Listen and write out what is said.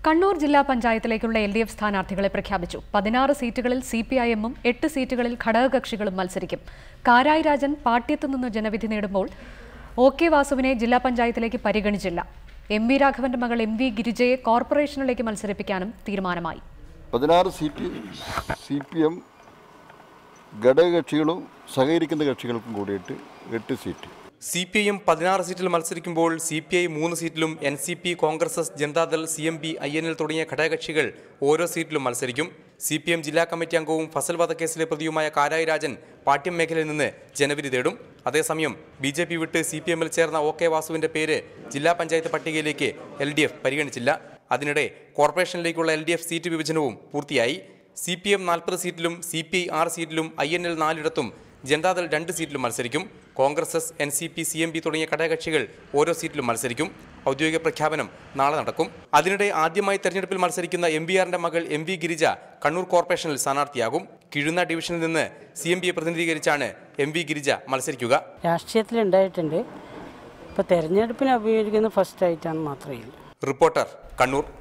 കണ്ണൂർ ജില്ലാ പഞ്ചായത്തിലേക്കുള്ള LDF സ്ഥാനാർത്ഥികളെ പ്രഖ്യാപിച്ചു. 16 സീറ്റുകളിൽ CPIM-ഉം 8 സീറ്റുകളിൽ ഘടകകക്ഷികളും മത്സരിക്കും. കാരായി രാജൻ പാട്യത്തു നിന്ന് ജനവിധി നേടുമ്പോൾ OK വാസുവിനെ ജില്ലാ പഞ്ചായത്തിലേക്ക് പരിഗണിച്ചില്ല. MV രാഘവന്റെ മകൾ MV ഗിരിജയെ കോർപ്പറേഷനിലേക്ക് മത്സരിപ്പിക്കാനും തീരുമാനമായി. 16 സീറ്റ് CPM ഘടകകക്ഷികളും സഹകരിക്കുന്ന കക്ഷികൾക്കും കൂടിയിട്ട് 8 സീറ്റ്. CPIM 16 സീറ്റിൽ മത്സരിക്കുമ്പോൾ CPI 3 സീറ്റിലും NCP, Congress, Janata Dal, CMB, INL തുടങ്ങിയ ഘടകകക്ഷികൾ ഓരോ സീറ്റിലും മത്സരിക്കും. CPM ജില്ലാ കമ്മിറ്റി അംഗവും ഫസൽ വധക്കേസിലെ പ്രതിയുമായ കാരായി രാജൻ പാട്യം മേഖലയിൽ നിന്ന് ജനവിധി തേടും. അതേസമയം BJP വിട്ട് CPM-ൽ ചേർന്ന OK വാസുവിന്റെ പേര് ജില്ലാ പഞ്ചായത്ത് പട്ടികയിലേക്ക് LDF പരിഗണിച്ചില്ല. അതിനിടെ കോർപ്പറേഷനിലേക്കുള്ള LDF സീറ്റ് വിഭജനവും പൂർത്തിയായി. CPM 40 സീറ്റിലും CPI 6 സീറ്റിലും INL 4 ഇടത്തും ജനതാദൾ 2 സീറ്റിലും മത്സരിക്കും. കോൺഗ്രസ്, NCP, CMB തുടങ്ങിയ ഘടകകക്ഷികൾ ഓരോ സീറ്റിലും മത്സരിക്കും. ഔദ്യോഗിക പ്രഖ്യാപനം നാളെ നടക്കും. അതിനിടെ ആദ്യമായി തെരഞ്ഞെടുപ്പിൽ മത്സരിക്കുന്ന MVRന്റെ മകൾ MV ഗിരിജ കണ്ണൂർ കോർപ്പറേഷനിൽ സ്ഥാനാർത്ഥിയാകും. കിഴുന്ന ഡിവിഷനിൽ നിന്ന് CMBയെ പ്രതിനിധീകരിച്ചാണ് MV ഗിരിജ മത്സരിക്കുക. രാഷ്ട്രീയത്തിലുണ്ടായിട്ടുണ്ട്. ഇപ്പോൾ തെരഞ്ഞെടുപ്പിന് അഭിമുഖീകരിക്കുന്ന ഫസ്റ്റ് ആയിട്ടാണ് മാത്രമേ. റിപ്പോർട്ടർ, കണ്ണൂർ.